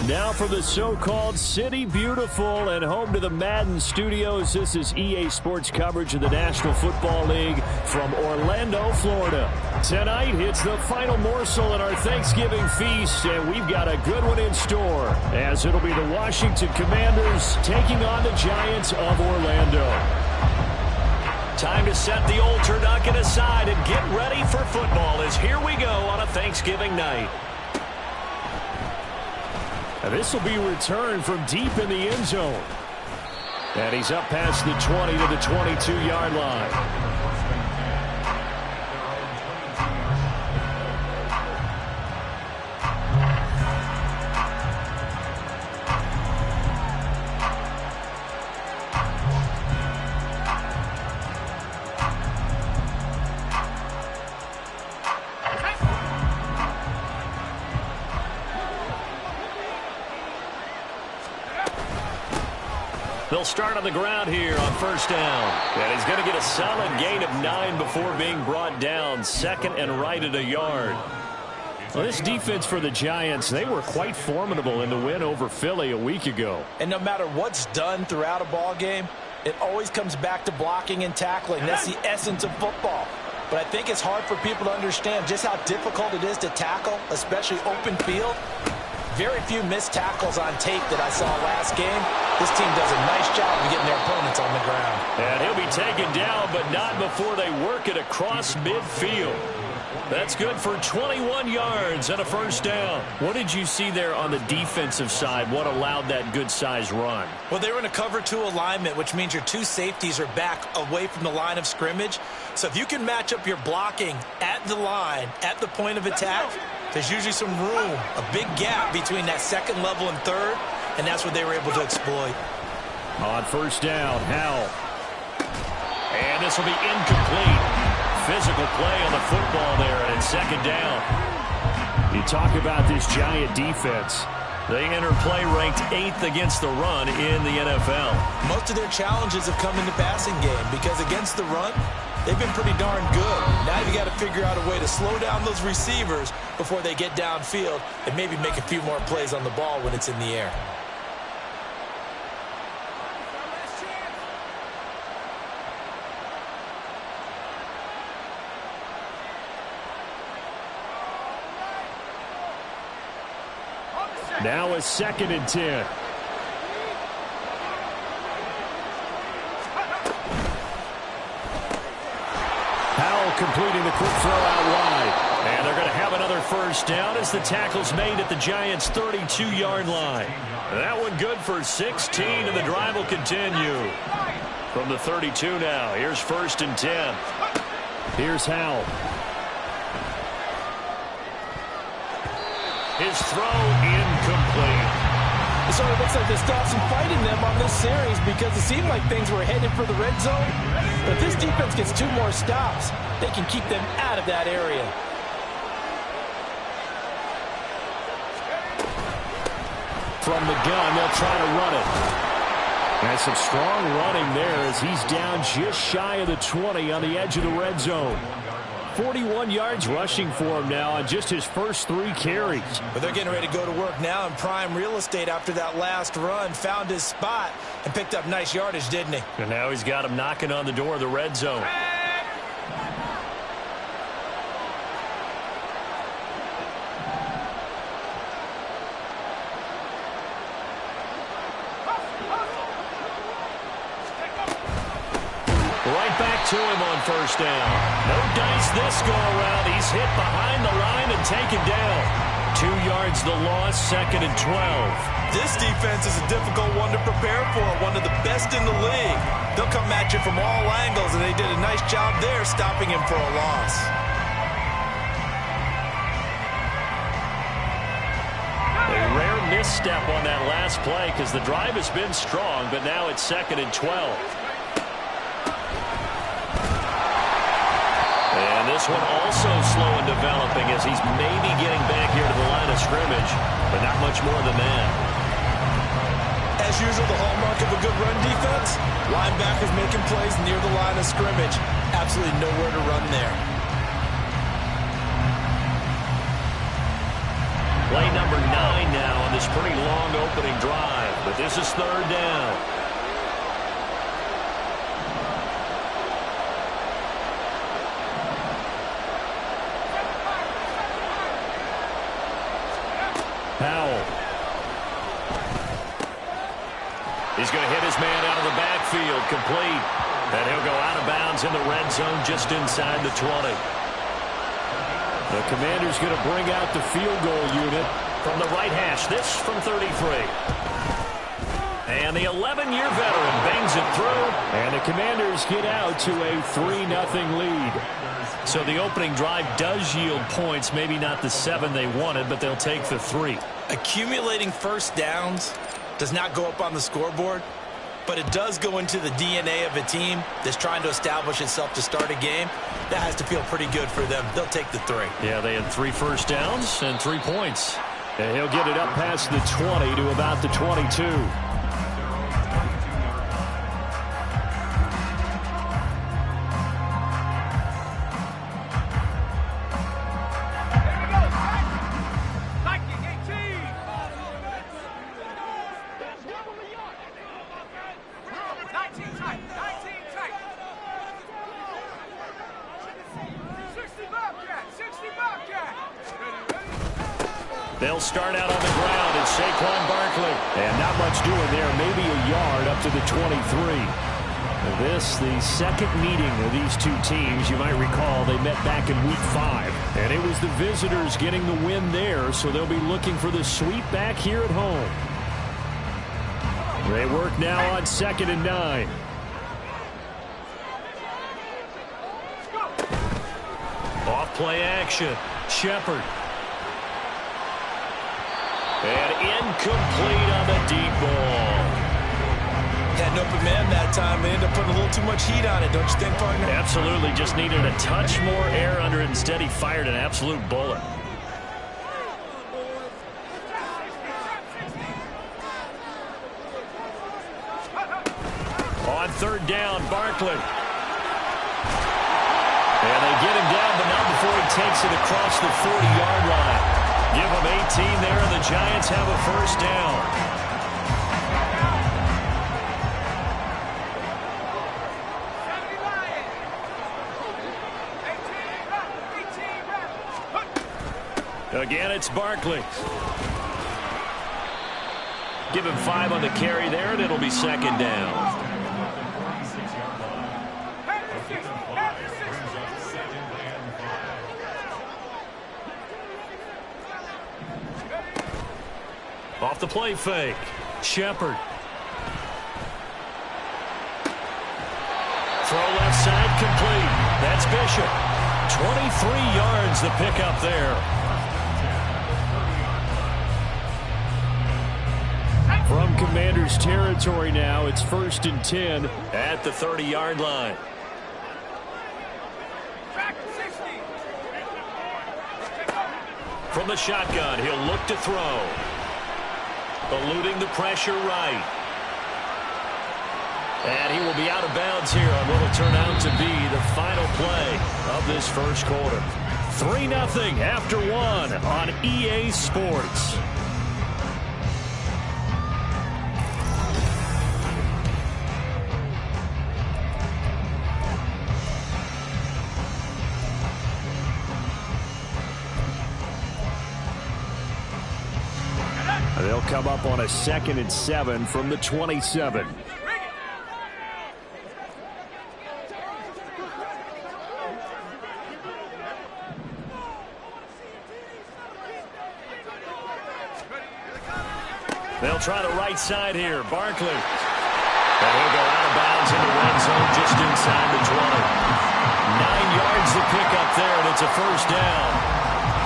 Now from the so-called City Beautiful and home to the Madden Studios, this is EA Sports coverage of the National Football League from Orlando, Florida. Tonight, it's the final morsel in our Thanksgiving feast, and we've got a good one in store, as it'll be the Washington Commanders taking on the Giants of Orlando. Time to set the old turducken aside and get ready for football, as here we go on a Thanksgiving night. This will be returned from deep in the end zone. And he's up past the 20 to the 22-yard line. They'll start on the ground here on first down. And he's going to get a solid gain of 9 before being brought down. Second and right at a yard. Well, this defense for the Giants, they were quite formidable in the win over Philly a week ago. And no matter what's done throughout a ball game, it always comes back to blocking and tackling. That's the essence of football. But I think it's hard for people to understand just how difficult it is to tackle, especially open field. Very few missed tackles on tape that I saw last game. This team does a nice job of getting their opponents on the ground. And he'll be taken down, but not before they work it across midfield. That's good for 21 yards and a first down. What did you see there on the defensive side? What allowed that good-sized run? Well, they were in a cover 2 alignment, which means your 2 safeties are back away from the line of scrimmage. So if you can match up your blocking at the line, at the point of attack, there's usually some room, a big gap between that second level and third, and that's what they were able to exploit. On first down, Howell. And this will be incomplete. Physical play on the football there, and it's second down. You talk about this Giant defense. They enter play ranked 8th against the run in the NFL. Most of their challenges have come in the passing game because against the run, they've been pretty darn good. Now you got to figure out a way to slow down those receivers before they get downfield and maybe make a few more plays on the ball when it's in the air. Now a 2nd and 10. Howell completing the quick throw out wide. And they're going to have another first down as the tackle's made at the Giants' 32-yard line. That one good for 16, and the drive will continue. From the 32 now, here's 1st and 10. Here's Howell. His throw incomplete. So it looks like they stopped some fight in them on this series because it seemed like things were headed for the red zone. But if this defense gets 2 more stops, they can keep them out of that area. From the gun, they'll try to run it. And some strong running there as he's down just shy of the 20 on the edge of the red zone. 41 yards rushing for him now on just his first 3 carries. But they're getting ready to go to work now in prime real estate after that last run. Found his spot and picked up nice yardage, didn't he? And now he's got him knocking on the door of the red zone. To him on first down. No dice this go around. He's hit behind the line and taken down. 2 yards the loss, 2nd and 12. This defense is a difficult one to prepare for, one of the best in the league. They'll come at you from all angles, and they did a nice job there stopping him for a loss. A rare misstep on that last play because the drive has been strong, but now it's 2nd and 12. And this one also slow in developing as he's maybe getting back here to the line of scrimmage, but not much more than that. As usual, the hallmark of a good run defense, linebackers making plays near the line of scrimmage. Absolutely nowhere to run there. Play number 9 now on this pretty long opening drive. But this is third down. Powell. He's going to hit his man out of the backfield, complete. And he'll go out of bounds in the red zone just inside the 20. The Commander's going to bring out the field goal unit. From the right hash, this from 33. And the 11-year veteran bangs it through. And the Commanders get out to a 3-0 lead. So the opening drive does yield points, maybe not the 7 they wanted, but they'll take the 3. Accumulating first downs does not go up on the scoreboard, but it does go into the DNA of a team that's trying to establish itself to start a game. That has to feel pretty good for them. They'll take the 3. Yeah, they had 3 first downs and 3 points. And he'll get it up past the 20 to about the 22. They'll start out on the ground. It's Saquon Barkley. And not much doing there. Maybe a yard up to the 23. This, the second meeting of these two teams. You might recall they met back in Week 5. And it was the visitors getting the win there, so they'll be looking for the sweep back here at home. They work now on 2nd and 9. Off play action. Shepard. And incomplete on the deep ball. Had an open man that time. They ended up putting a little too much heat on it, don't you think, partner? Absolutely. Just needed a touch more air under it. Instead, he fired an absolute bullet. On 3rd down, Barkley. And they get him down, but not before he takes it across the 40-yard line. Give them 18 there, and the Giants have a first down. Again, it's Barkley. Give him 5 on the carry there, and it'll be 2nd down. Off the play fake. Shepard. Throw left side complete. That's Bishop. 23 yards the pickup there. From Commanders territory now, it's 1st and 10 at the 30-yard line. From the shotgun, he'll look to throw. Eluding the pressure right. And he will be out of bounds here on what will turn out to be the final play of this first quarter. 3-0 after 1 on EA Sports. They'll come up on a 2nd and 7 from the 27. They'll try the right side here. Barkley. And he'll go out of bounds in the red zone just inside the 20. 9 yards to pick up there, and it's a first down.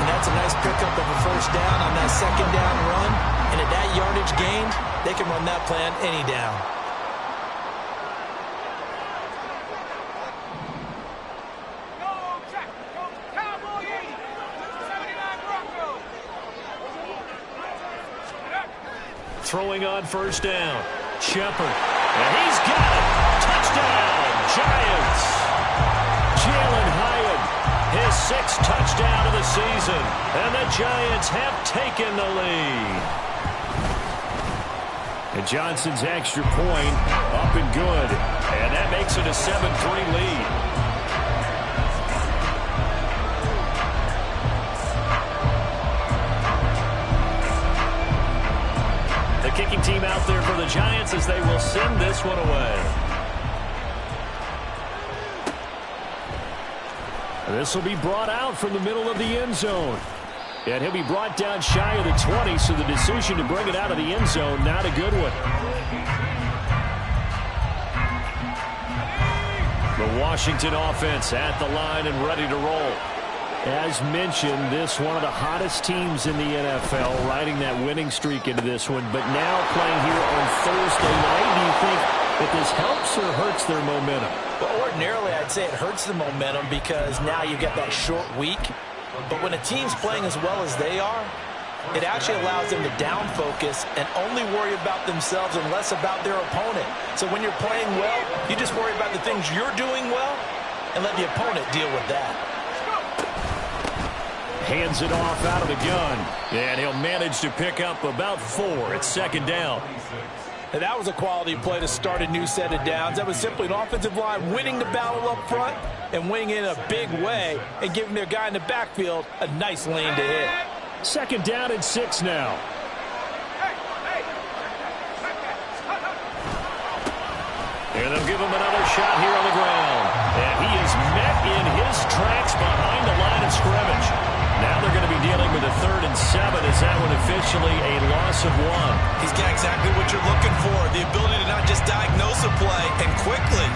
And that's a nice pickup of a first down on that 2nd down run. And at that yardage gained, they can run that play on any down. Throwing on first down. Shepard. And he's got it. Touchdown, Giants. Jalen Hyatt, his 6th touchdown of the season. And the Giants have taken the lead. And Johnson's extra point up and good. And that makes it a 7-3 lead. The kicking team out there for the Giants as they will send this one away. This will be brought out from the middle of the end zone. And he'll be brought down shy of the 20, so the decision to bring it out of the end zone, not a good one. The Washington offense at the line and ready to roll. As mentioned, this one of the hottest teams in the NFL, riding that winning streak into this one. But now playing here on Thursday night, do you think that this helps or hurts their momentum? Well, ordinarily, I'd say it hurts the momentum because now you get that short week. But when a team's playing as well as they are, it actually allows them to down focus and only worry about themselves and less about their opponent. So when you're playing well, you just worry about the things you're doing well and let the opponent deal with that. Hands it off out of the gun. And he'll manage to pick up about 4. It's 2nd down. And that was a quality play to start a new set of downs. That was simply an offensive line winning the battle up front and winning it in a big way and giving their guy in the backfield a nice lane to hit. 2nd down and 6 now. And they'll give him another shot here on the ground. And he is met in his tracks behind the line of scrimmage. Now they're going to be dealing with a 3rd and 7. Is that one officially a loss of 1? He's got exactly what you're looking for. The ability to not just diagnose a play and quickly,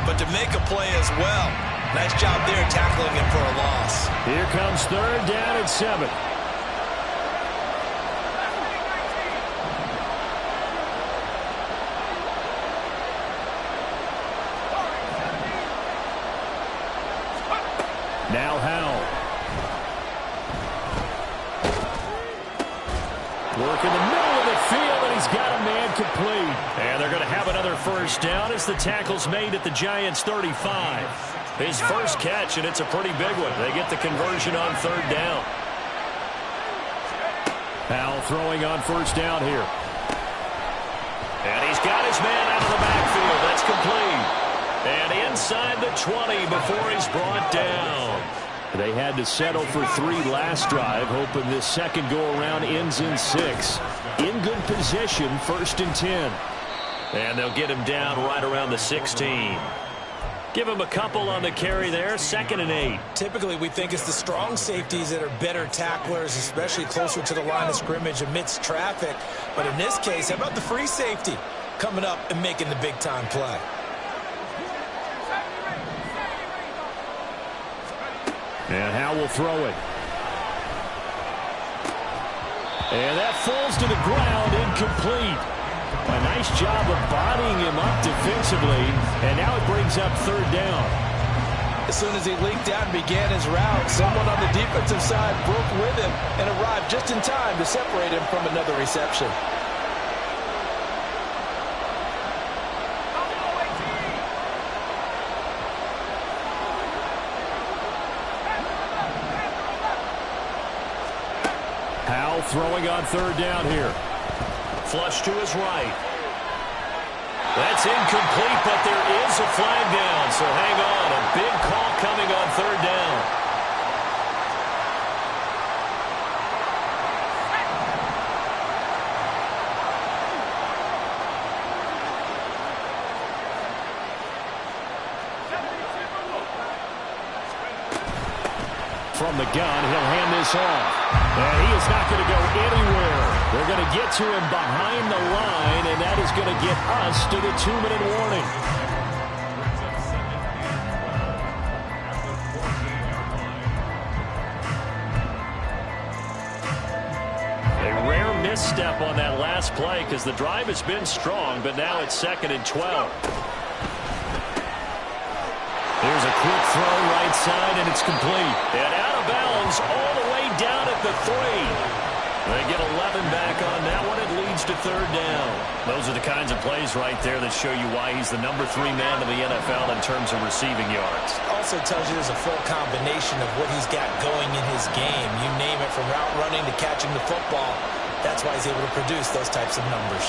but to make a play as well. Nice job there tackling him for a loss. Here comes 3rd down and 7. Now Howell. Work in the middle of the field, and he's got a man complete. And they're going to have another 1st down as the tackle's made at the Giants' 35. His first catch, and it's a pretty big one. They get the conversion on 3rd down. Howell throwing on 1st down here. And he's got his man out of the backfield. That's complete. And inside the 20 before he's brought down. They had to settle for 3 last drive, hoping this second go-around ends in 6. In good position, 1st and 10. And they'll get him down right around the 16. Give him a couple on the carry there, 2nd and 8. Typically, we think it's the strong safeties that are better tacklers, especially closer to the line of scrimmage amidst traffic. But in this case, how about the free safety coming up and making the big-time play? And Howell will throw it. And that falls to the ground, incomplete. A nice job of bodying him up defensively, and now it brings up 3rd down. As soon as he leaked out and began his route, someone on the defensive side broke with him and arrived just in time to separate him from another reception. Howell throwing on 3rd down here. Flush to his right. That's incomplete, but there is a flag down, so hang on. A big call coming on 3rd down. From the gun, he'll hand this off. And he is not going to go anywhere. They're going to get to him behind the line, and that is going to get us to the 2-minute warning. A rare misstep on that last play because the drive has been strong, but now it's 2nd and 12. There's a quick throw right side, and it's complete. And out of bounds all the way down at the 3. They get 11 back on that one. It leads to third down. Those are the kinds of plays right there that show you why he's the number 3 man in the NFL in terms of receiving yards. Also tells you there's a full combination of what he's got going in his game. You name it, from route running to catching the football. That's why he's able to produce those types of numbers.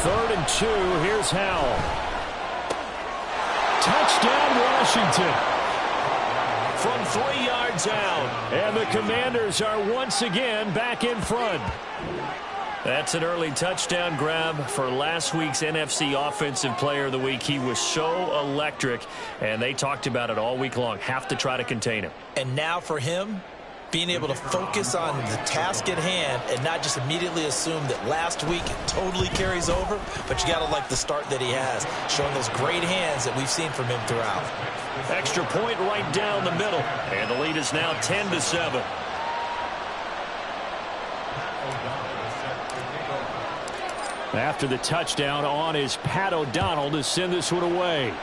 Third and 2. Here's Howell. Touchdown, Washington. From 3 yards out. And the Commanders are once again back in front. That's an early touchdown grab for last week's NFC Offensive Player of the Week. He was so electric, and they talked about it all week long. Have to try to contain him. And now for him, being able to focus on the task at hand and not just immediately assume that last week it totally carries over, but you got to like the start that he has, showing those great hands that we've seen from him throughout. Extra point right down the middle, and the lead is now 10-7. After the touchdown, on is Pat O'Donnell to send this one away.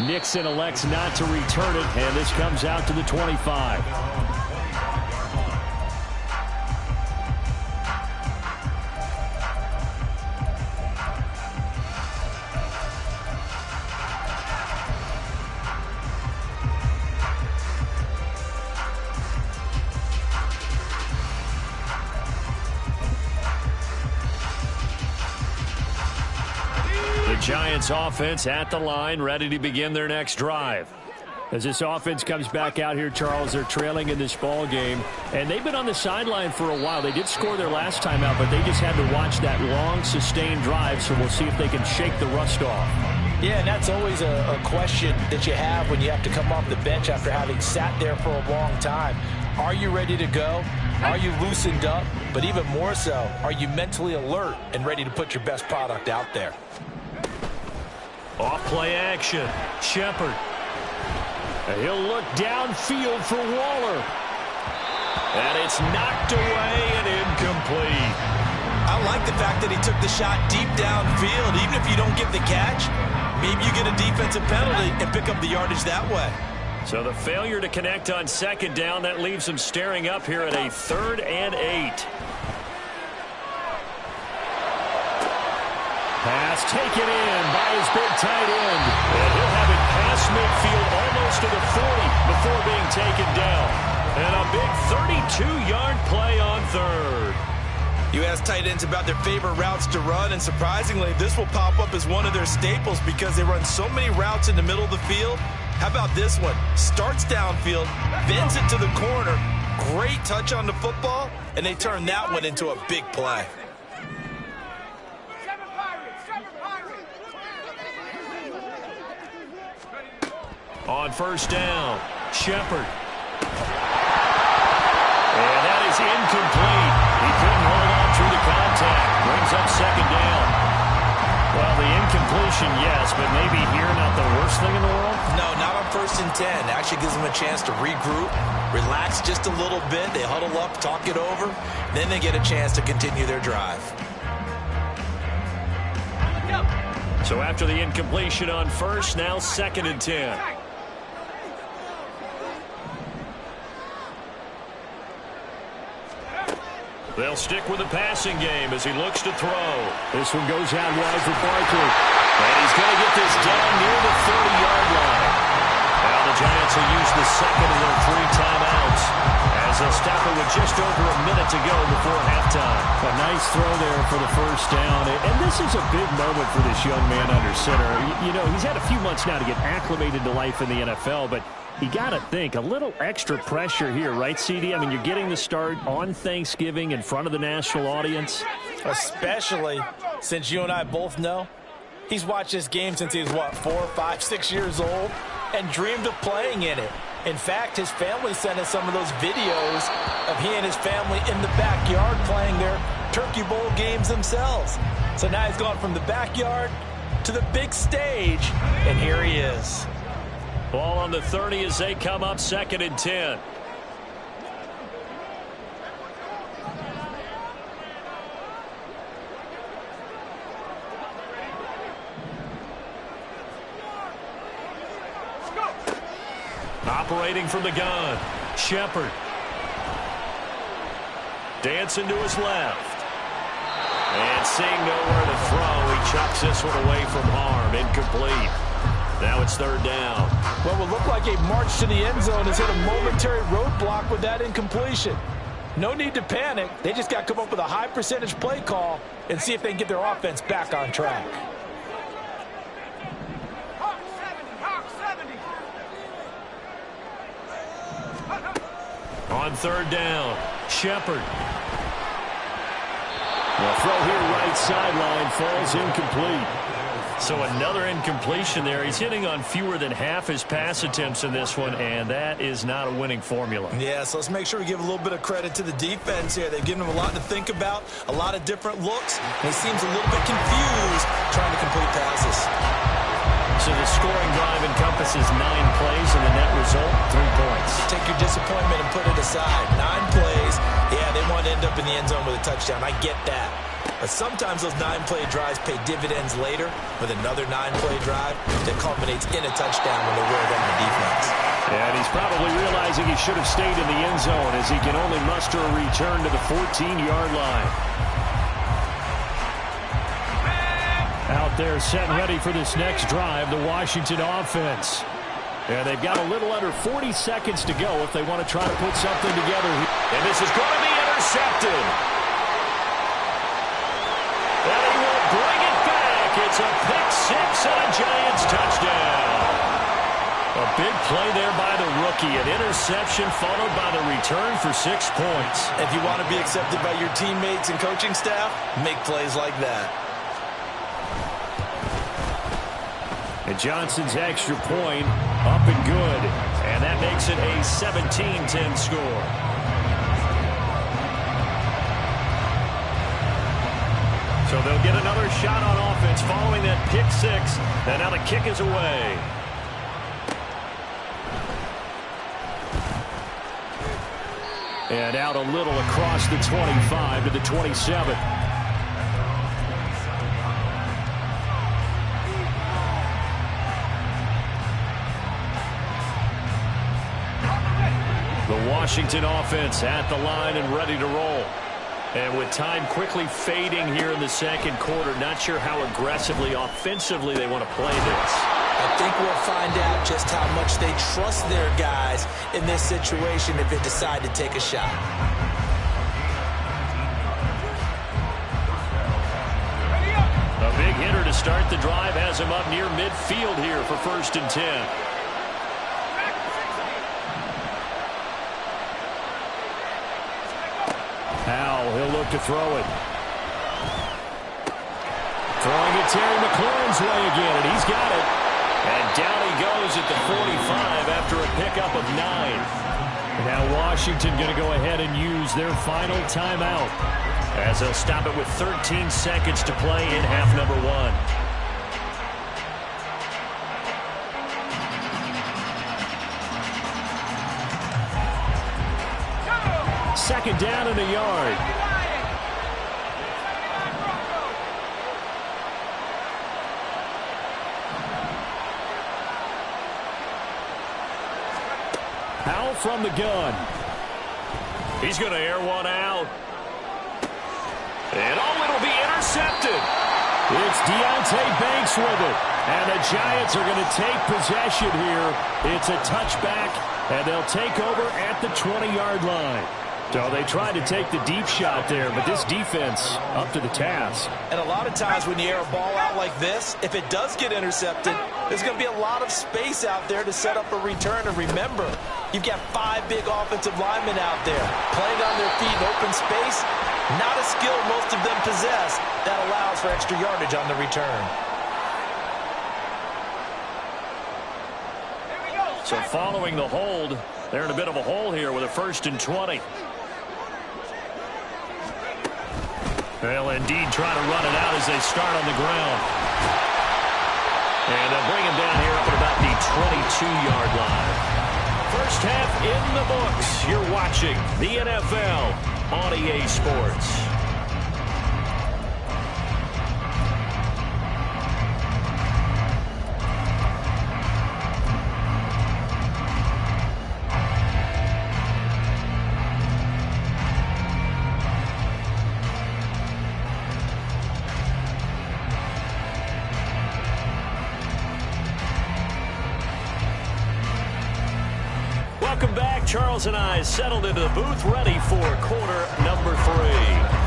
Nixon elects not to return it, and this comes out to the 25. Giants offense at the line, ready to begin their next drive. As this offense comes back out here, Charles, they're trailing in this ball game, and they've been on the sideline for a while. They did score their last time out, but they just had to watch that long, sustained drive, so we'll see if they can shake the rust off. Yeah, and that's always a question that you have when you have to come off the bench after having sat there for a long time. Are you ready to go? Are you loosened up? But even more so, are you mentally alert and ready to put your best product out there? Off play action. Shepard. He'll look downfield for Waller. And it's knocked away and incomplete. I like the fact that he took the shot deep downfield. Even if you don't get the catch, maybe you get a defensive penalty and pick up the yardage that way. So the failure to connect on second down, that leaves him staring up here at a 3rd and 8. Pass taken in by his big tight end. And he'll have it past midfield almost to the 40 before being taken down. And a big 32-yard play on 3rd. You ask tight ends about their favorite routes to run, and surprisingly, this will pop up as one of their staples because they run so many routes in the middle of the field. How about this one? Starts downfield, bends it to the corner, great touch on the football, and they turn that one into a big play. On first down, Shepard. And that is incomplete. He couldn't hold on through the contact. Brings up second down. Well, the incompletion, yes, but maybe here not the worst thing in the world? No, not on 1st and 10. Actually gives them a chance to regroup, relax just a little bit. They huddle up, talk it over. Then they get a chance to continue their drive. So after the incompletion on first, now 2nd and 10. They'll stick with the passing game as he looks to throw. This one goes out wide for Barkley. And he's going to get this down near the 30-yard line. Now the Giants will use the second of their 3 timeouts as they'll stop it with just over a minute to go before halftime. A nice throw there for the first down. And this is a big moment for this young man under center. You know, he's had a few months now to get acclimated to life in the NFL, but you got to think, a little extra pressure here, right, CD? I mean, you're getting the start on Thanksgiving in front of the national audience. Especially since you and I both know he's watched this game since he was, 4, 5, 6 years old and dreamed of playing in it. In fact, his family sent us some of those videos of he and his family in the backyard playing their Turkey Bowl games themselves. So now he's gone from the backyard to the big stage, and here he is. Ball on the 30 as they come up 2nd and 10. Separating from the gun. Shepard. Dancing to his left. And seeing nowhere to throw, he chucks this one away from harm. Incomplete. Now it's third down. What will look like a march to the end zone has hit a momentary roadblock with that incompletion. No need to panic. They just got to come up with a high percentage play call and see if they can get their offense back on track. On third down, Shepard. The throw here right sideline falls incomplete. So another incompletion there. He's hitting on fewer than half his pass attempts in this one, and that is not a winning formula. Yeah, so let's make sure we give a little bit of credit to the defense here. They've given him a lot to think about, a lot of different looks, and he seems a little bit confused trying to complete passes. So the scoring drive encompasses 9 plays, and the net result, 3 points. Take your disappointment and put it aside. 9 plays. Yeah, they want to end up in the end zone with a touchdown. I get that. But sometimes those 9-play drives pay dividends later with another 9-play drive that culminates in a touchdown when they wear down the defense. And he's probably realizing he should have stayed in the end zone as he can only muster a return to the 14-yard line. Out there set and ready for this next drive, the Washington offense. And they've got a little under 40 seconds to go if they want to try to put something together. And this is going to be intercepted. And he will bring it back. It's a pick-6 and a Giants touchdown. A big play there by the rookie. An interception followed by the return for 6 points. If you want to be accepted by your teammates and coaching staff, make plays like that. And Johnson's extra point up and good. And that makes it a 17-10 score. So they'll get another shot on offense following that pick-6. And now the kick is away. And out a little across the 25 to the 27. The Washington offense at the line and ready to roll. And with time quickly fading here in the second quarter, not sure how aggressively, offensively they want to play this. I think we'll find out just how much they trust their guys in this situation if they decide to take a shot. A big hitter to start the drive has him up near midfield here for 1st and 10. Powell, he'll look to throw it. Throwing it Terry McLaurin's way again, and he's got it. And down he goes at the 45 after a pickup of 9. Now Washington going to go ahead and use their final timeout, as they'll stop it with 13 seconds to play in half number 1. Second down and a yard. Powell from the gun. He's going to air one out. And it'll be intercepted. It's Deonte Banks with it. And the Giants are going to take possession here. It's a touchback, and they'll take over at the 20-yard line. So they tried to take the deep shot there, but this defense up to the task. And a lot of times when you air a ball out like this, if it does get intercepted, there's going to be a lot of space out there to set up a return. And remember, you've got 5 big offensive linemen out there playing on their feet in open space. Not a skill most of them possess that allows for extra yardage on the return. So following the hold, they're in a bit of a hole here with a 1st and 20. They'll indeed try to run it out as they start on the ground. And they'll bring him down here up at about the 22-yard line. First half in the books. You're watching the NFL on EA Sports. Charles and I settled into the booth ready for quarter number 3.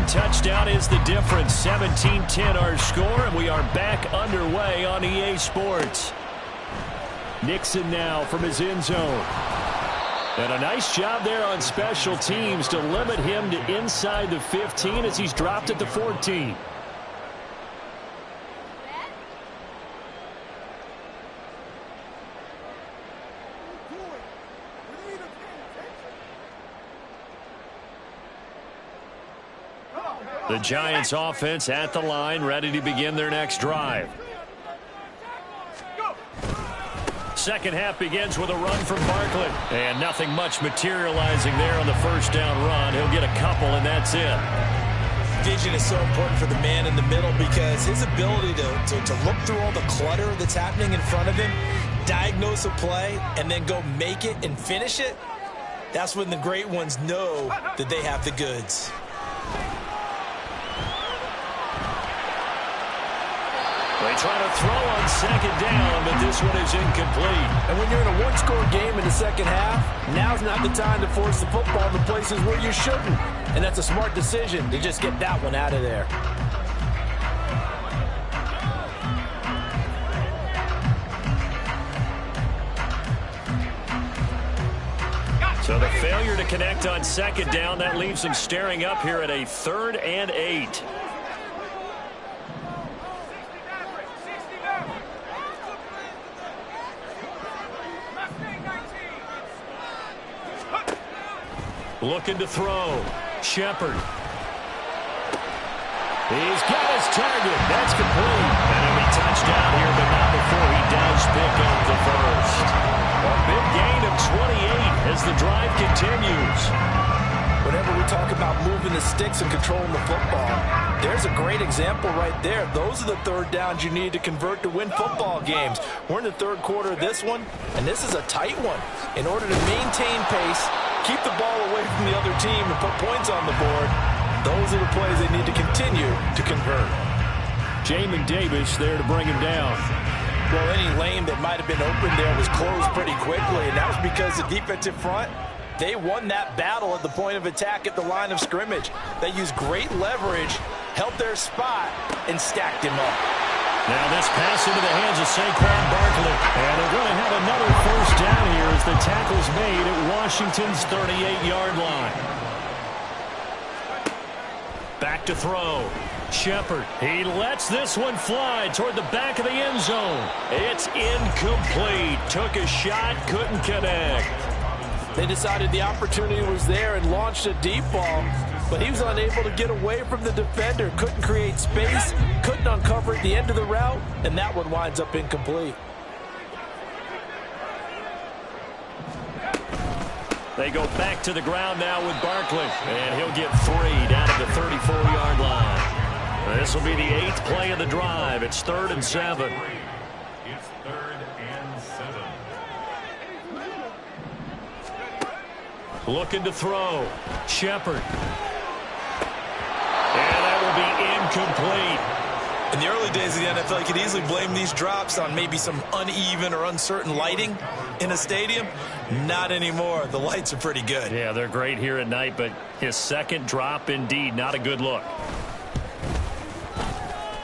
Touchdown is the difference. 17-10 our score, and we are back underway on EA Sports. Nixon now from his end zone. And a nice job there on special teams to limit him to inside the 15 as he's dropped at the 14. The Giants offense at the line, ready to begin their next drive. Second half begins with a run from Barkley. And nothing much materializing there on the first down run. He'll get a couple, and that's it. Vision is so important for the man in the middle because his ability to look through all the clutter that's happening in front of him, diagnose a play, and then go make it and finish it, that's when the great ones know that they have the goods. They try to throw on second down, but this one is incomplete. And when you're in a one-score game in the second half, now's not the time to force the football to places where you shouldn't. And that's a smart decision to just get that one out of there. So the failure to connect on second down, that leaves them staring up here at a 3rd and 8. Looking to throw. Shepard. He's got his target. That's complete. And he'll be touchdown here, but not before he does pick up the first. A big gain of 28 as the drive continues. Whenever we talk about moving the sticks and controlling the football, there's a great example right there. Those are the third downs you need to convert to win football games. We're in the third quarter of this one, and this is a tight one. In order to maintain pace, keep the ball away from the other team and put points on the board, those are the plays they need to continue to convert. Jamin Davis there to bring him down. Well, any lane that might have been open there was closed pretty quickly, and that was because the defensive front, they won that battle at the point of attack at the line of scrimmage. They used great leverage, held their spot, and stacked him up. Now this pass into the hands of Saquon Barkley. And they're going to have another first down here as the tackle's made at Washington's 38-yard line. Back to throw. Shepard. He lets this one fly toward the back of the end zone. It's incomplete. Took a shot, couldn't connect. They decided the opportunity was there and launched a deep ball, but he was unable to get away from the defender. Couldn't create space, couldn't uncover at the end of the route, and that one winds up incomplete. They go back to the ground now with Barkley, and he'll get 3 down at the 34-yard line. This will be the 8th play of the drive. It's 3rd and 7. It's 3rd and 7. Looking to throw. Shepard. And that will be incomplete. In the early days of the NFL, you could easily blame these drops on maybe some uneven or uncertain lighting in a stadium. Not anymore. The lights are pretty good. Yeah, they're great here at night, but his second drop, indeed, not a good look.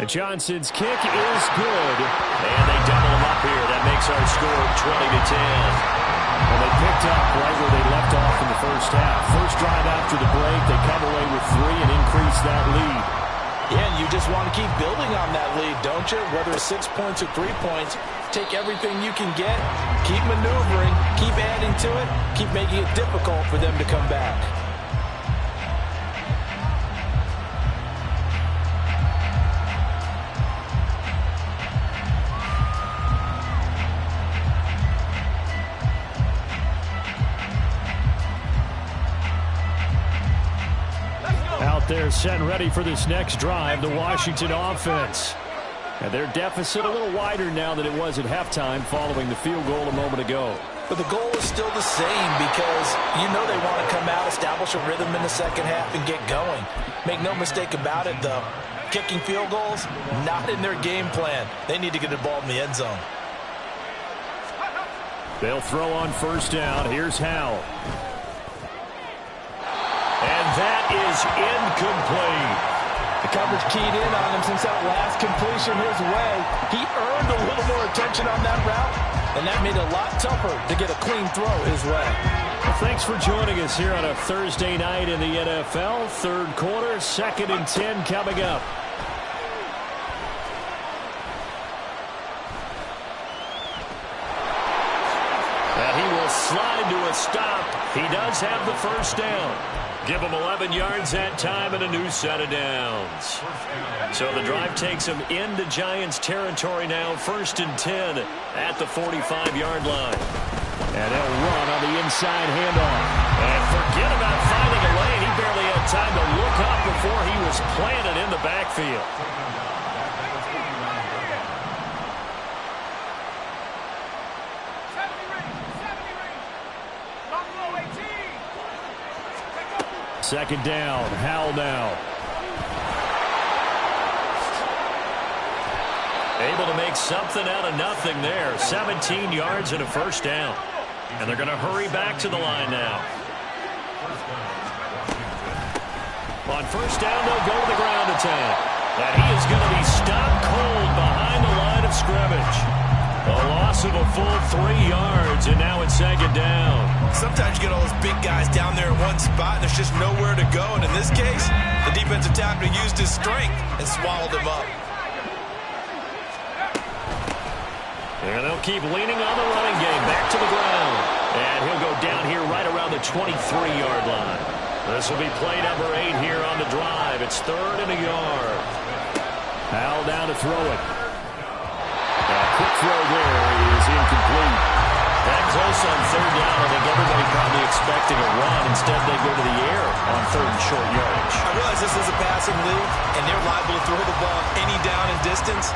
Johnson's kick is good. And they double him up here. That makes our score 20-10. Well, they picked up right where they left off in the first half. First drive after the break, they come away with 3 and increase that lead. Yeah, and you just want to keep building on that lead, don't you? Whether it's 6 points or 3 points, take everything you can get, keep maneuvering, keep adding to it, keep making it difficult for them to come back. They're set and ready for this next drive, the Washington offense. And their deficit a little wider now than it was at halftime following the field goal a moment ago. But the goal is still the same because you know they want to come out, establish a rhythm in the second half, and get going. Make no mistake about it, though. kicking field goals, not in their game plan. They need to get the ball in the end zone. They'll throw on first down. Here's Howell. And that is incomplete. The coverage keyed in on him since that last completion his way. He earned a little more attention on that route, and that made it a lot tougher to get a clean throw his way. Well, thanks for joining us here on a Thursday night in the NFL. Third quarter, 2nd and 10 coming up. And he will slide to a stop. He does have the first down. Give him 11 yards that time and a new set of downs. So the drive takes him into Giants territory now. 1st and 10 at the 45-yard line. And they'll run on the inside handoff. And forget about finding a lane. He barely had time to look up before he was planted in the backfield. Second down, Howell now. Able to make something out of nothing there. 17 yards and a first down. And they're going to hurry back to the line now. On first down, they'll go to the ground attack. And he is going to be stopped cold behind the line of scrimmage. A loss of a full 3 yards, and now it's second down. Sometimes you get all those big guys down there in one spot, and there's just nowhere to go. And in this case, the defensive tackle used his strength and swallowed him up. And they'll keep leaning on the running game. Back to the ground. And he'll go down here right around the 23-yard line. This will be play number 8 here on the drive. It's 3rd and a yard. Howell down to throw it. A quick throw there is incomplete. That close on 3rd down. I think everybody probably expecting a run. Instead, they go to the air on 3rd and short yardage. I realize this is a passing league, and they're liable to throw the ball any down and distance.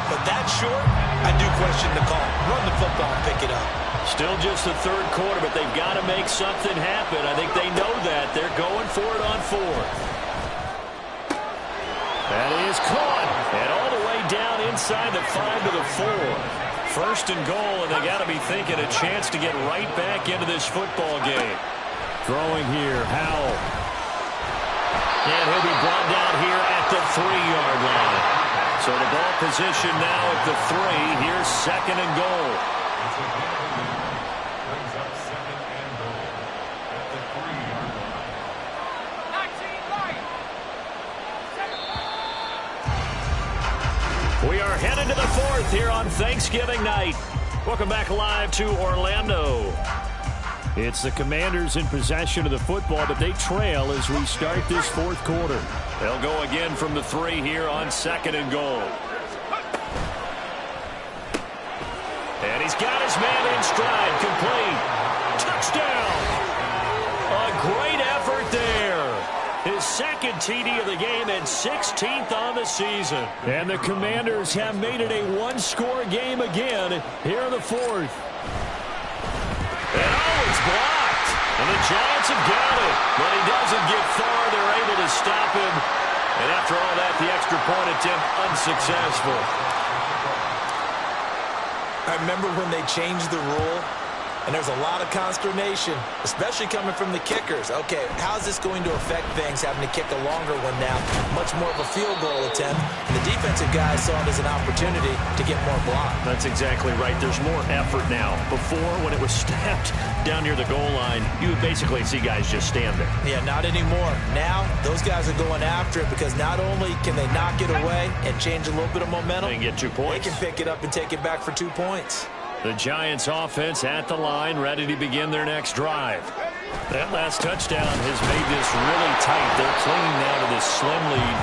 But that short, I do question the call. Run the football and pick it up. Still just the 3rd quarter, but they've got to make something happen. I think they know that. They're going for it on 4th. That is caught. And all the way down inside the 5 to the 4. 1st and goal, and they got to be thinking a chance to get right back into this football game. Throwing here, Howell. And he'll be brought down here at the 3-yard line. So the ball position now at the 3. Here's 2nd and goal. Brings up 2nd and goal at the 3-yard line. We are headed to the 4th here on Thanksgiving night. Welcome back live to Orlando. It's the Commanders in possession of the football, but they trail as we start this 4th quarter. They'll go again from the 3 here on 2nd and goal. And he's got his man in stride, complete. Touchdown! A great effort there. His 2nd TD of the game and 16th on the season. And the Commanders have made it a one-score game again here in the 4th. And it's blocked. And the Giants have got it. But he doesn't get far. They're able to stop him. And after all that, the extra point attempt unsuccessful. I remember when they changed the rule, and there's a lot of consternation, especially coming from the kickers. Okay, how's this going to affect things, having to kick a longer one now? Much more of a field goal attempt. And the defensive guys saw it as an opportunity to get more block. That's exactly right. There's more effort now. Before, when it was snapped down near the goal line, you would basically see guys just stand there. Yeah, not anymore. Now, those guys are going after it because not only can they knock it away and change a little bit of momentum, They can get 2 points. they can pick it up and take it back for 2 points. The Giants offense at the line, ready to begin their next drive. That last touchdown has made this really tight. They're clinging now to this slim lead.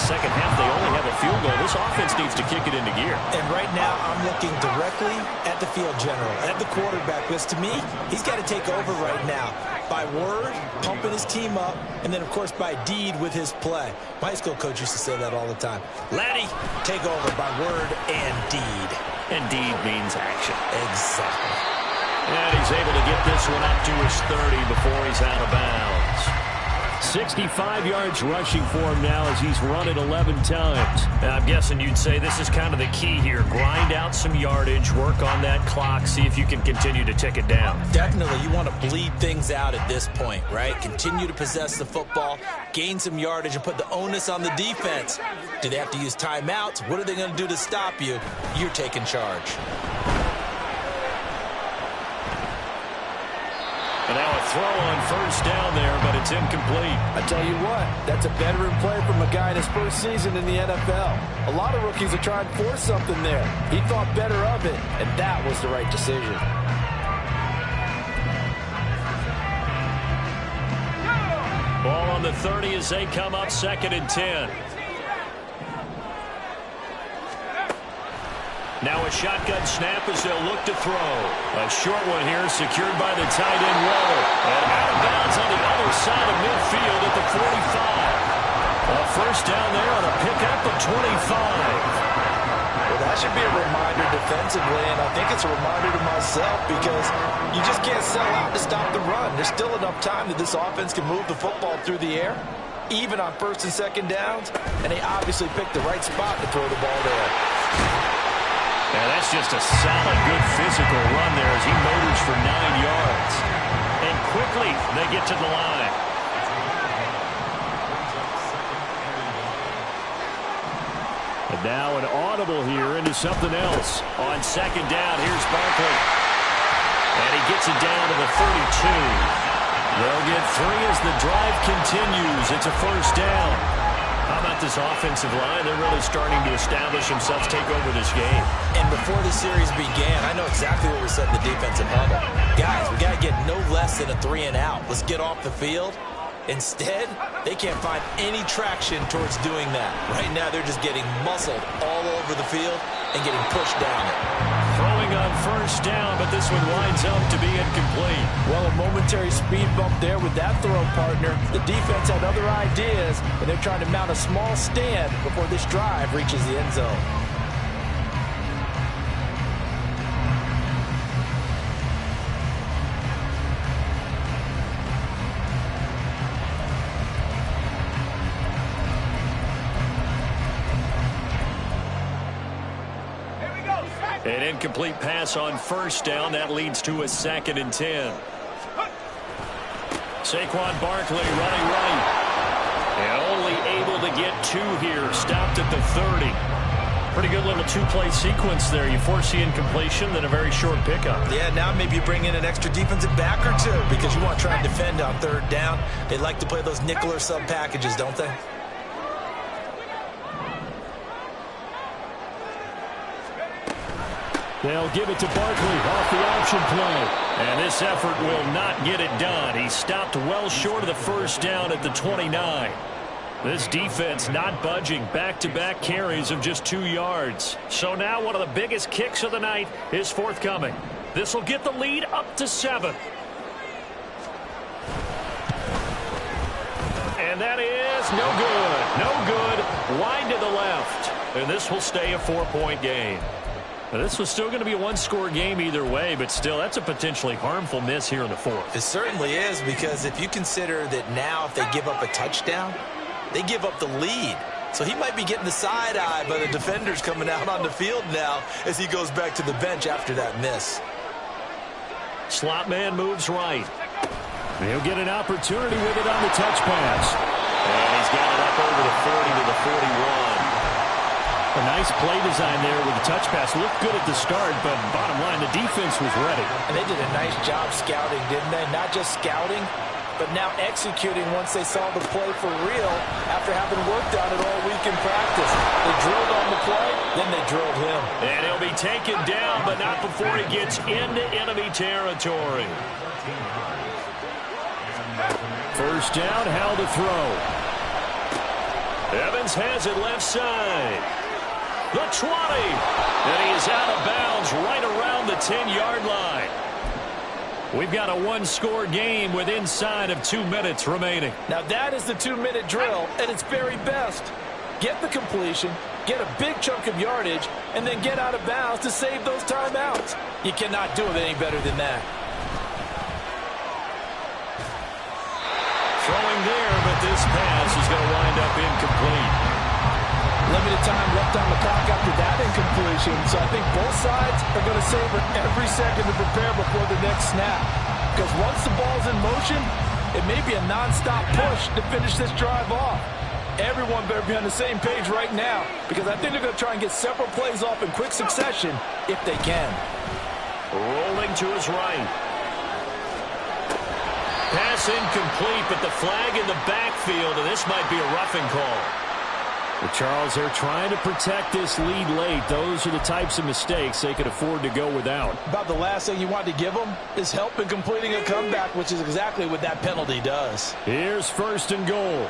Second half, they only have a field goal. This offense needs to kick it into gear. And right now, I'm looking directly at the field general, at the quarterback. Because to me, he's got to take over right now. By word, pumping his team up, and then, of course, by deed with his play. My high school coach used to say that all the time. Laddie, take over by word and deed. And deed means action. Exactly. And he's able to get this one up to his 30 before he's out of bounds. 65 yards rushing for him now as he's run it 11 times. And I'm guessing you'd say this is kind of the key here. Grind out some yardage, work on that clock, see if you can continue to tick it down. Definitely, you want to bleed things out at this point, right? Continue to possess the football, gain some yardage, and put the onus on the defense. Do they have to use timeouts? What are they going to do to stop you? You're taking charge. And now a throw on first down there, but it's incomplete. I tell you what, that's a veteran play from a guy in his first season in the NFL. A lot of rookies are trying to force something there. He thought better of it, and that was the right decision. Ball on the 30 as they come up 2nd and 10. Now a shotgun snap as they'll look to throw. A short one here secured by the tight end Waller. And out of bounds on the other side of midfield at the 45. A first down there on a pickup of 25. Well, that should be a reminder defensively, and I think it's a reminder to myself because you just can't sell out to stop the run. There's still enough time that this offense can move the football through the air, even on 1st and 2nd downs, and they obviously picked the right spot to throw the ball there. Yeah, that's just a solid, good physical run there as he motors for 9 yards. And quickly, they get to the line. And now an audible here into something else. On 2nd down, here's Barkley. And he gets it down to the 32. They'll get 3 as the drive continues. It's a first down. How about this offensive line? They're really starting to establish themselves, take over this game. And before the series began, I know exactly what we said in the defensive huddle. Guys, we got to get no less than a 3 and out. Let's get off the field. Instead, they can't find any traction towards doing that. Right now, they're just getting muscled all over the field and getting pushed down it. Throwing on first down, but this one winds up to be incomplete. Well, a momentary speed bump there with that throw, partner. The defense had other ideas, and they're trying to mount a small stand before this drive reaches the end zone. An incomplete pass on first down. That leads to a 2nd and 10. Saquon Barkley running right. And only able to get 2 here. Stopped at the 30. Pretty good little 2-play sequence there. You force the incompletion, then a very short pickup. Yeah, now maybe you bring in an extra defensive back or 2 because you want to try and defend on 3rd down. They like to play those nickel or sub packages, don't they? They'll give it to Barkley off the option play. And this effort will not get it done. He stopped well short of the first down at the 29. This defense not budging. Back-to-back carries of just 2 yards. So now one of the biggest kicks of the night is forthcoming. This will get the lead up to 7. And that is no good. No good. Wide to the left. And this will stay a 4-point game. Now, this was still going to be a 1-score game either way, but still, that's a potentially harmful miss here in the 4th. It certainly is, because if you consider that now if they give up a touchdown, they give up the lead. So he might be getting the side eye by the defenders coming out on the field now as he goes back to the bench after that miss. Slot man moves right. He'll get an opportunity with it on the touch pass. And he's got it up over the 40 to the 41. A nice play design there with the touch pass. Looked good at the start, but bottom line, the defense was ready. And they did a nice job scouting, didn't they? Not just scouting, but now executing once they saw the play for real after having worked on it all week in practice. They drilled on the play, then they drilled him. And he'll be taken down, but not before he gets into enemy territory. First down, how to throw. Evans has it left side. The 20. And he is out of bounds right around the 10-yard line. We've got a 1-score game with inside of 2 minutes remaining. Now that is the 2-minute drill at its very best. Get the completion, get a big chunk of yardage, and then get out of bounds to save those timeouts. You cannot do it any better than that. Throwing there, but limited time left on the clock after that incompletion, so I think both sides are going to savor every second to prepare before the next snap. Because once the ball's in motion, it may be a non-stop push to finish this drive off. Everyone better be on the same page right now, because I think they're going to try and get several plays off in quick succession if they can. Rolling to his right. Pass incomplete, but the flag in the backfield, and this might be a roughing call. Well, Charles, they're trying to protect this lead late. Those are the types of mistakes they could afford to go without. About the last thing you want to give them is help in completing a comeback, which is exactly what that penalty does. Here's 1st and goal.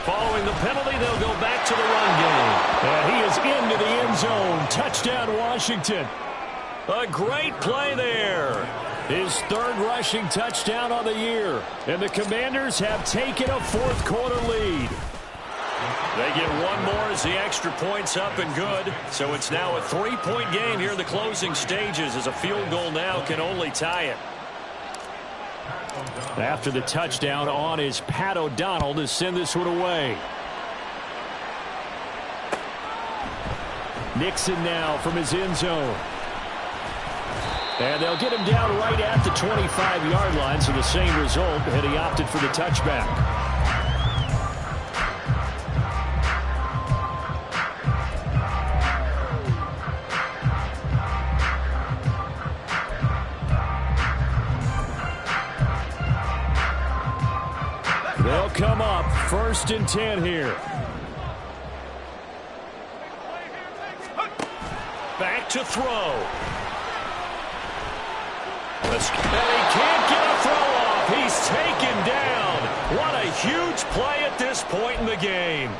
Following the penalty, they'll go back to the run game. And he is into the end zone. Touchdown, Washington. A great play there. His 3rd rushing touchdown on the year. And the Commanders have taken a 4th quarter lead. They get one more as the extra point's up and good. So it's now a 3-point game here in the closing stages, as a field goal now can only tie it. After the touchdown on is Pat O'Donnell to send this one away. Nixon now from his end zone. And they'll get him down right at the 25-yard line, so the same result, and he opted for the touchback. They'll come up 1st and 10 here. Back to throw. And he can't get a throw off. He's taken down. What a huge play at this point in the game.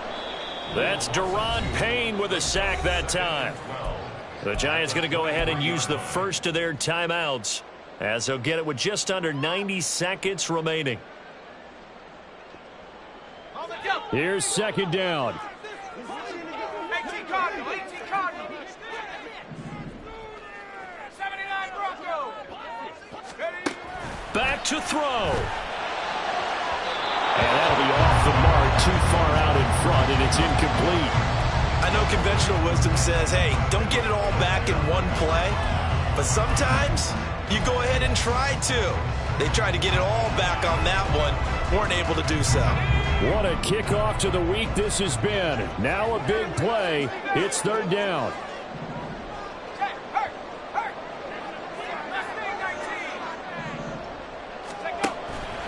That's Daron Payne with a sack that time. The Giants going to go ahead and use the first of their timeouts, as they'll get it with just under 90 seconds remaining. Here's 2nd down. 18 Cardinal, 18 Cardinal. 79 Bronco. Back to throw. And that'll be off the mark, too far out in front, and it's incomplete. I know conventional wisdom says, hey, don't get it all back in one play. But sometimes you go ahead and try to. They tried to get it all back on that one. Weren't able to do so. What a kickoff to the week this has been. Now a big play. It's 3rd down.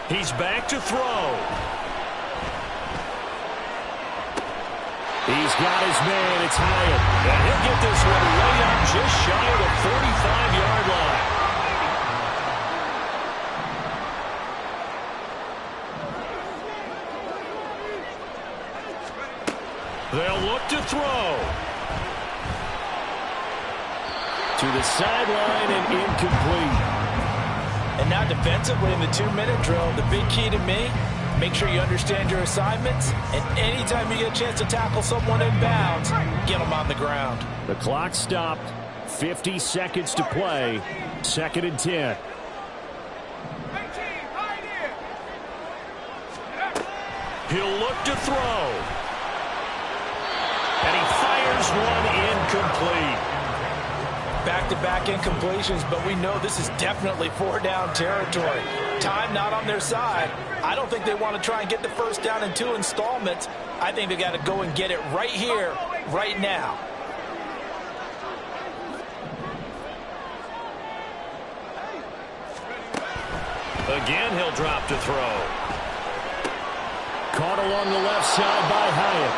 He's back to throw. He's got his man. It's Hyatt. And he'll get this one way up just shy of the 45-yard line. They'll look to throw. To the sideline and incomplete. And now defensively in the 2-minute drill, the big key to me, make sure you understand your assignments, and anytime you get a chance to tackle someone in bounds, get them on the ground. The clock stopped. 50 seconds to play. 2nd and 10. He'll look to throw. And he fires one incomplete. Back-to-back incompletions, but we know this is definitely 4-down territory. Time not on their side. I don't think they want to try and get the first down in 2 installments. I think they got to go and get it right here, right now. Again, he'll drop to throw. Caught along the left side by Hyatt.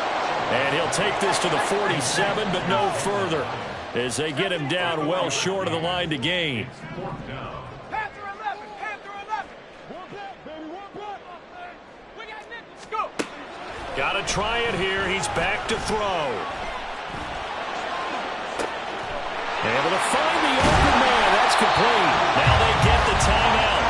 And he'll take this to the 47, but no further, as they get him down well short of the line to gain. Panther 11, Panther 11. One back, baby, one back. We got Nichols, go. Got to try it here. He's back to throw. Able to find the open man. That's complete. Now they get the timeout.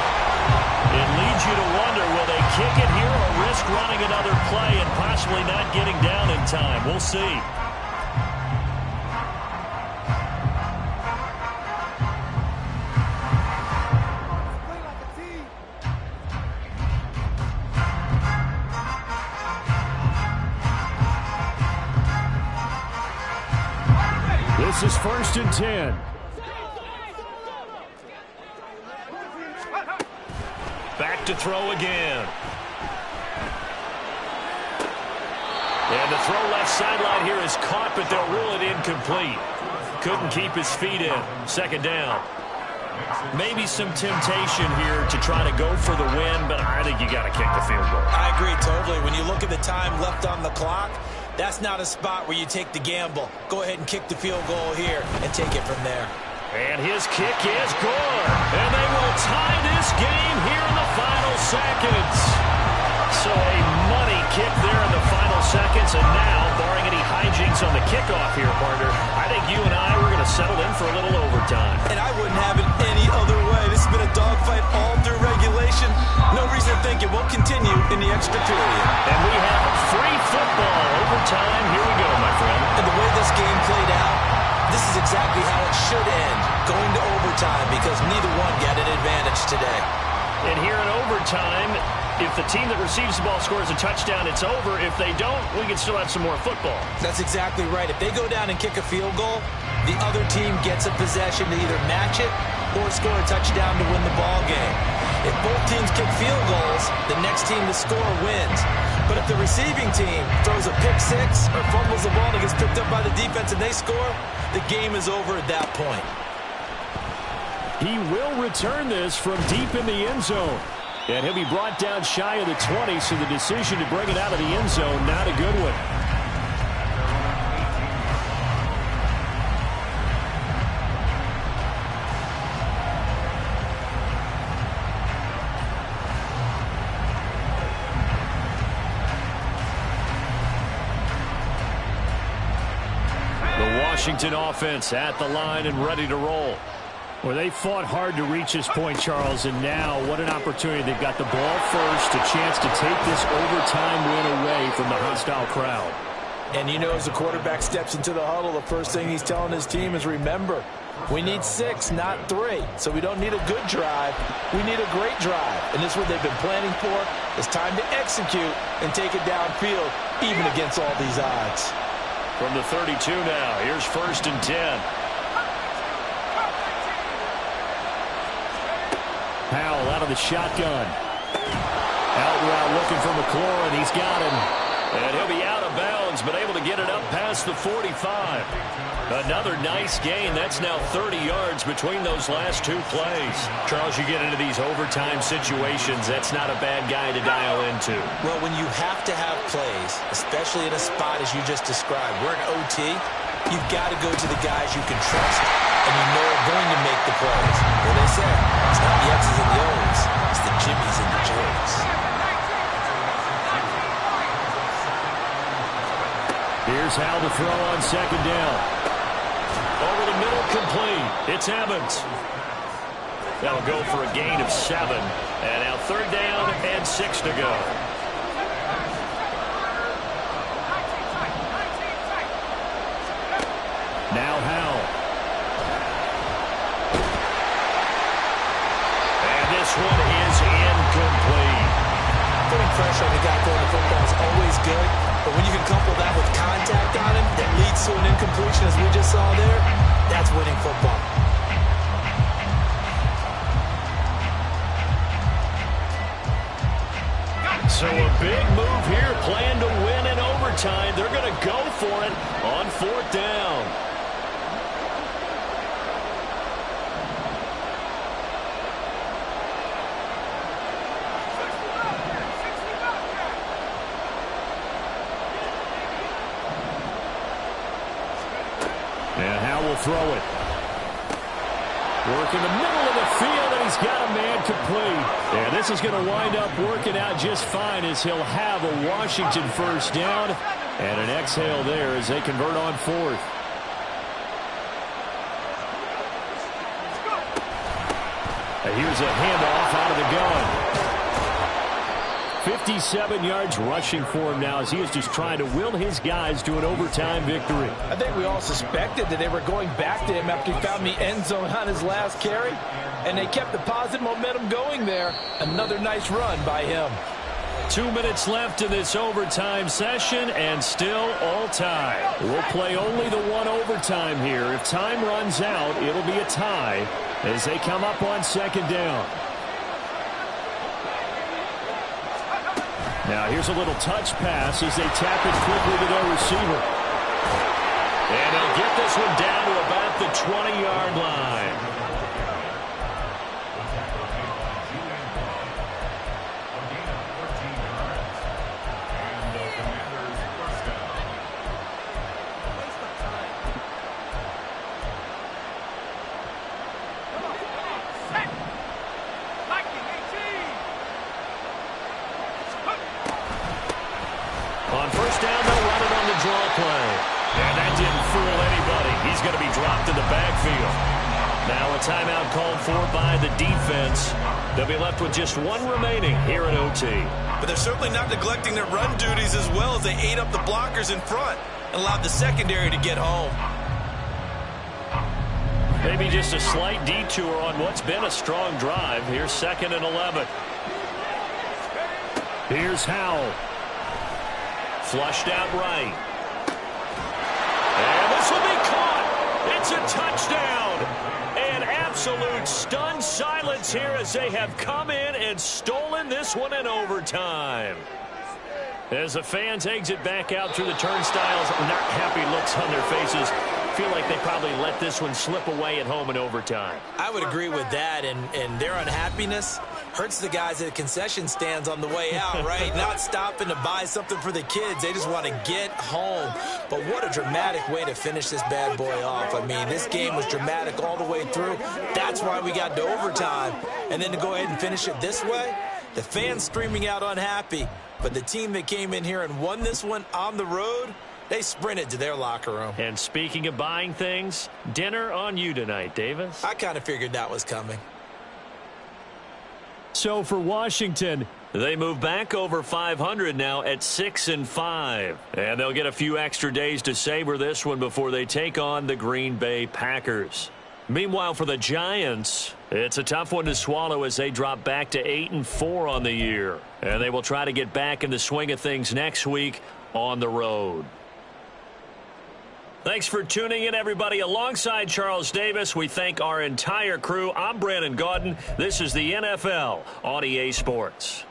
It leads you to wonder, will they kick it here or risk running another play and possibly not getting down in time? We'll see. first and 10. Back to throw again. And the throw left sideline here is caught, but they'll rule it incomplete. Couldn't keep his feet in. Second down. Maybe some temptation here to try to go for the win, but I think you got to kick the field goal. I agree totally. When you look at the time left on the clock, that's not a spot where you take the gamble. Go ahead and kick the field goal here and take it from there. And his kick is good. And they will tie this game here in the final seconds. So a money kick there in the final seconds. And now, barring any hijinks on the kickoff here, partner, I think you and I were going to settle in for a little overtime. And I wouldn't have it any other way. This has been a dogfight all through regulation. No reason to think it won't continue in the extra period. And we have free football overtime. Here we go, my friend. And the way this game played out, this is exactly how it should end, going to overtime, because neither one got an advantage today. And here in overtime, if the team that receives the ball scores a touchdown, it's over. If they don't, we can still have some more football. That's exactly right. If they go down and kick a field goal, the other team gets a possession to either match it or score a touchdown to win the ball game. If both teams kick field goals, the next team to score wins. But if the receiving team throws a pick six or fumbles the ball and gets picked up by the defense and they score, the game is over at that point. He will return this from deep in the end zone. And he'll be brought down shy of the 20, so the decision to bring it out of the end zone, not a good one. The Washington offense at the line and ready to roll. Well, they fought hard to reach this point, Charles, and now what an opportunity. They've got the ball first, a chance to take this overtime win away from the hostile crowd. And you know, as the quarterback steps into the huddle, the first thing he's telling his team is, remember, we need 6, not 3. So we don't need a good drive. We need a great drive. And this is what they've been planning for. It's time to execute and take it downfield, even against all these odds. From the 32 now, here's first and 10. Powell out of the shotgun. Out route looking for McLaurin. He's got him. And he'll be out of bounds, but able to get it up past the 45. Another nice gain. That's now 30 yards between those last two plays. Charles, you get into these overtime situations, that's not a bad guy to dial into. Well, when you have to have plays, especially in a spot as you just described, we're in OT, you've got to go to the guys you can trust and you know are going to make the plays. Well, they say, it's not the X's and the O's, it's the Jimmies and the J's. Here's how to throw on second down. Over the middle, complete. It's Evans. That'll go for a gain of 7. And now third down and 6 to go. Now Howell. And this one is incomplete. Putting pressure on the guy throwing the football is always good, but when you can couple that with contact on him that leads to an incompletion, as we just saw there, that's winning football. So a big move here, plan to win in overtime. They're going to go for it on fourth down. And Howell will throw it. Work in the middle of the field, and he's got a man complete. And this is going to wind up working out just fine as he'll have a Washington first down. And an exhale there as they convert on fourth. And here's a handoff out of the gun. 57 yards rushing for him now as he is just trying to will his guys to an overtime victory. I think we all suspected that they were going back to him after he found the end zone on his last carry, and they kept the positive momentum going there. Another nice run by him. 2 minutes left in this overtime session, and still all tie. We'll play only the one overtime here. If time runs out, it'll be a tie as they come up on second down. Now here's a little touch pass as they tap it quickly to their receiver. And they'll get this one down to about the 20-yard line. On first down, they'll run it on the draw play. And that didn't fool anybody. He's going to be dropped in the backfield. Now a timeout called for by the defense. They'll be left with just one remaining here at OT. But they're certainly not neglecting their run duties as well as they ate up the blockers in front and allowed the secondary to get home. Maybe just a slight detour on what's been a strong drive. Here's 2nd and 11. Here's Howell. Flushed out right. And this will be caught. It's a touchdown. An absolute stunned silence here as they have come in and stolen this one in overtime. As the fans exit back out through the turnstiles, not happy looks on their faces. Feel like they probably let this one slip away at home in overtime. I would agree with that, and their unhappiness hurts the guys at the concession stands on the way out, right? Not stopping to buy something for the kids. They just want to get home. But what a dramatic way to finish this bad boy off. I mean, this game was dramatic all the way through. That's why we got to overtime. And then to go ahead and finish it this way, the fans streaming out unhappy. But the team that came in here and won this one on the road, they sprinted to their locker room. And speaking of buying things, dinner on you tonight, Davis. I kind of figured that was coming. So for Washington, they move back over 500 now at 6-5. And they'll get a few extra days to savor this one before they take on the Green Bay Packers. Meanwhile, for the Giants, it's a tough one to swallow as they drop back to 8-4 on the year. And they will try to get back in the swing of things next week on the road. Thanks for tuning in, everybody. Alongside Charles Davis, we thank our entire crew. I'm Brandon Gaudin. This is the NFL on EA Sports.